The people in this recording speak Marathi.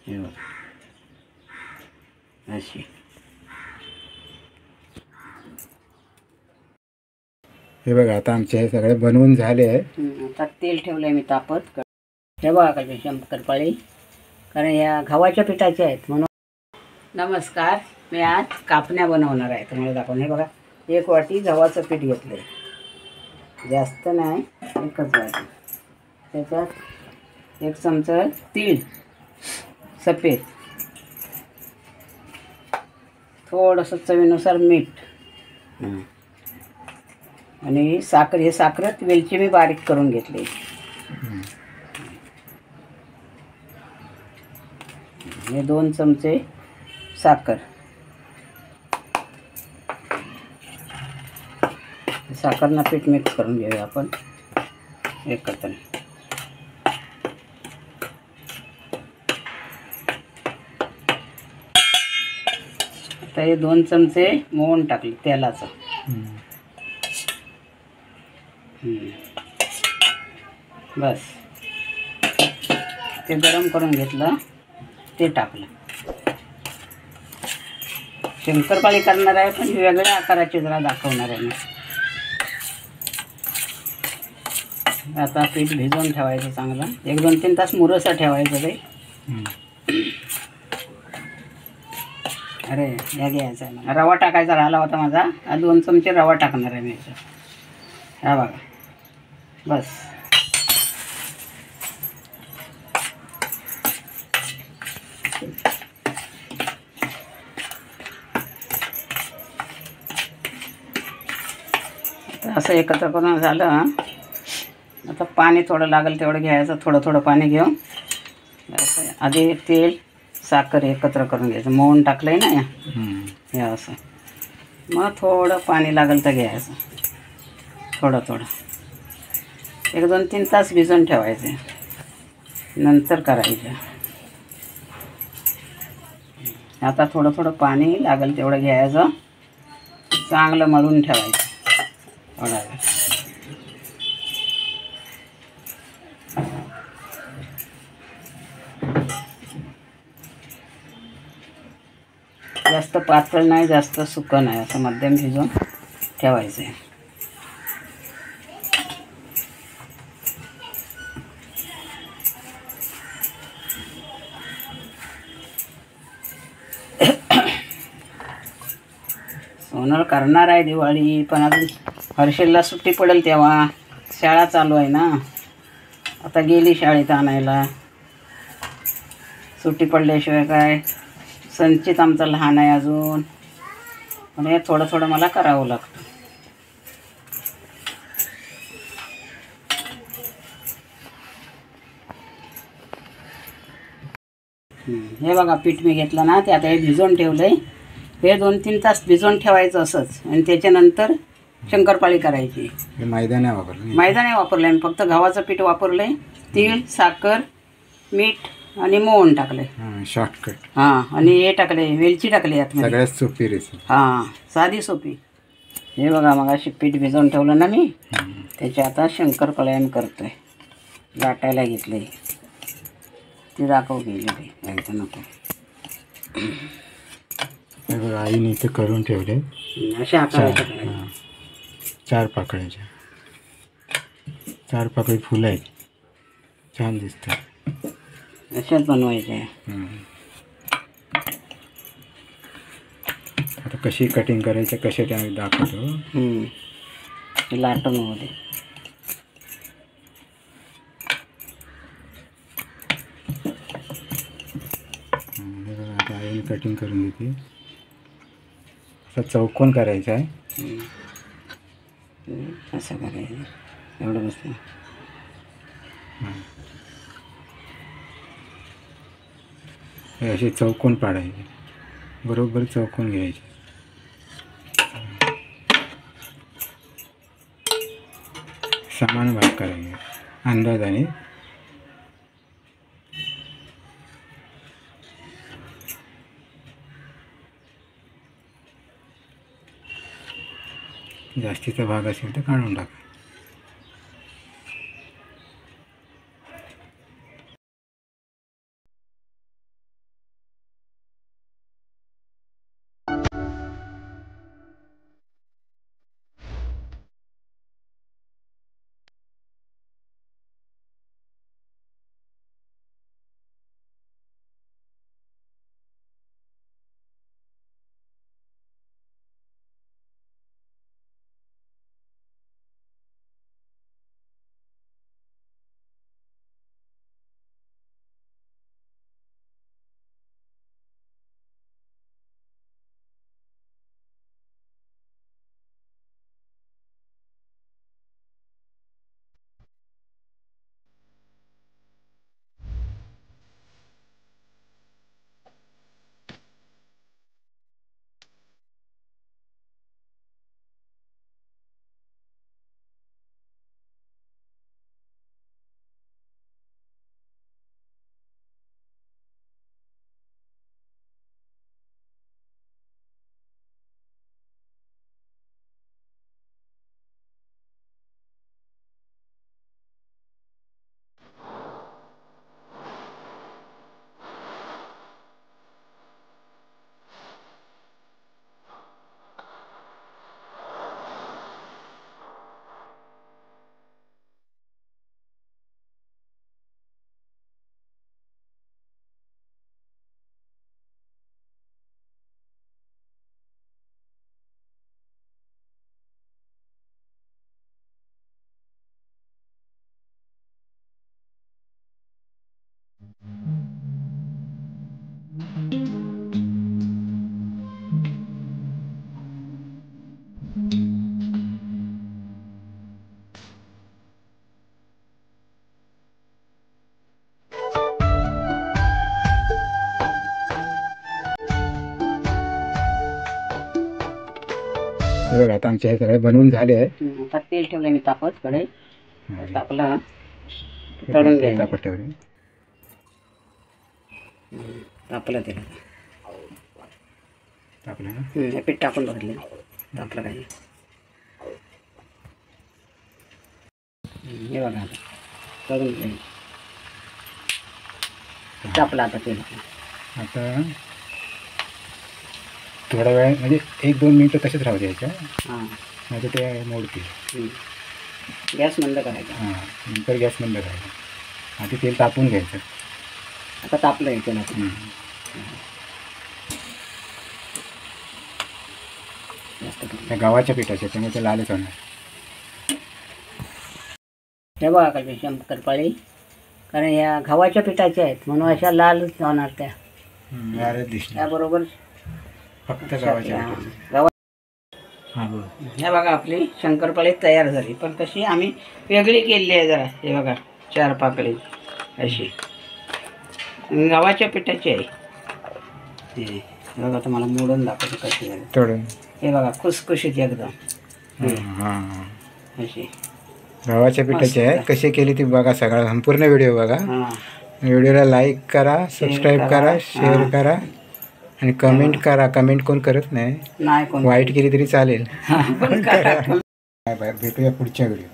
हे बघा अशी. हे बघा आता आमचे हे सगळे बनवून झाले आहे. आता तेल ठेवलं आहे मी तापत. हे बघा कसे शंकरपाळी, कारण या गव्हाच्या पिठाच्या आहेत म्हणून. नमस्कार, मी आज कापण्या बनवणार आहे तुम्हाला दाखवून. हे बघा 1 वाटी गव्हाचं पीठ घेतलं आहे, जास्त नाही, 1च वाटी. त्याच्यात 1 चमचा तीळ सफेद, थोडंसं चवीनुसार मीठ आणि साखर. हे साखरेत वेलची मी बारीक करून घेतली. हे 2 चमचे साखर. साखरनं पीठ मिक्स करून घेऊया आपण एकत्र. आता हे 2 चमचे मोहन टाकले तेलाचं. बस ते गरम करून घेतलं, ते टाकलं. शंकरपाळी करणार आहे पण वेगळ्या आकाराची जरा दाखवणार आहे मी. आता पीठ भिजवून ठेवायचं चांगलं, 1-2-3 तास मुरसं ठेवायचं ते. अरे या घ्यायचा आहे. रवा टाकायचा राहिला होता माझा, 2 चमचे रवा टाकणार आहे मी याच्यात. हा बघा, बस. असं एकत्र करून झालं. आता पाणी थोडं लागेल तेवढं घ्यायचं, थोडं थोडं पाणी घेऊन असं आधी तेल साखर एकत्र करून घ्यायचं. मोहन टाकलं आहे ना हे असं. मग थोडं पाणी लागेल तर घ्यायचं, थोडं थोडं. 1-2-3 तास भिजवून ठेवायचे, नंतर करायचे. आता थोडं थोडं पाणी लागेल तेवढं घ्यायचं, चांगलं मळून ठेवायचं थोडा वेळ. जास्त पातळ नाही, जास्त सुकं नाही, असं मध्यम भिजवून ठेवायचं आहे. सोनल करणार आहे दिवाळी, पण अजून हर्षलला सुट्टी पडेल तेव्हा. शाळा चालू आहे ना, आता गेली शाळेत आणायला. सुट्टी पडल्याशिवाय काय. संचित आमचा लहान आहे अजून, पण हे थोडं थोडं मला करावं लागतं. हे बघा पीठ मी घेतलं ना, ते आता हे भिजवून ठेवलं आहे. हे 2-3 तास भिजवून ठेवायचं असंच, आणि त्याच्यानंतर शंकरपाळी करायची. मैदा नाही वापरलं, मैदा नाही वापरलं आहे, फक्त गव्हाचं पीठ वापरलं आहे. तीळ, साखर, मीठ आणि मोहन टाकले. शॉर्टकट. हां, आणि हे टाकले, वेलची टाकली यात. सगळ्यात सोपी रेसिपी. हां, साधी सोपी. हे बघा मग अशी पीठ भिजवून ठेवलं ना मी, त्याच्या आता शंकरपाळ्या मी करतोय. लाटायला घेतले, ती दाखव गेली ते यायचं नको. हे बघा आईने इथे करून ठेवले अशा आकाराच्या. 4 पाकळ्याच्या, 4 पाकळी फुलं आहेत, छान दिसतात. अशाच बनवायच्या. आता कशी कटिंग करायची कसे ते आम्ही दाखवतो. लाटून मध्ये आता आईने कटिंग करून घेते. असा चौकोन करायचा आहे. असं करायचं, एवढं बसतं. हे असे चौकोन पाडायचे, बरोबर चौकोन घ्यायचे. समान भाग करायचे अंदाजाने. जास्तीचा भाग असेल तर काढून टाका. हे बघा आता आमचे हे सगळे बनवून झाले आहे. आता तेल ठेवलं मी तापत कडे. तापला तळून घ्यायचं. तापत ठेवले. तापलं तेल. तापलं ना. हे पीठ टाकून बघितलं. तापलं काय. हे बघा आता तळून घ्यायचं. तापलं आता तेल. आता थोडा वेळ म्हणजे 1-2 मिनिटं तसेच राहू द्यायचं. हां नाही तर ते मोडतील. गॅस बंद करायचा. हां नंतर गॅस बंद करायचा. आधी तेल तापून घ्यायचं. आता तापलं आहे तेल आता. त्या गव्हाच्या पिठाचे त्यामुळे ते लालच होणार. हे बघा कधी शंकरपाळी कारण या गव्हाच्या पिठाच्या आहेत म्हणून अशा लाल होणार त्या. लालच दिसणार. त्याबरोबर फक्त गव्हाच्या गव्हा. हां बोल. हे बघा आपली शंकरपाळी तयार झाली पण तशी आम्ही वेगळी केली आहे जरा. हे बघा 4 पाकळी अशी गव्हाच्या पिठाची आहे. हे बघा तुम्हाला मोडून दाखवतो कशी झाली. तळून. हे बघा खुसखुशीत एकदम हां अशी गव्हाच्या पिठाचे आहे. कशी केली ती बघा. सगळा संपूर्ण व्हिडिओ बघा. हां व्हिडिओला लाईक करा, सबस्क्राईब करा, शेअर करा आणि कमेंट करा. कमेंट कोण करत नाही. नाही कोण वाईट केली तरी चालेल. पण करा. Bye bye. भेटूया पुढच्या व्हिडिओ.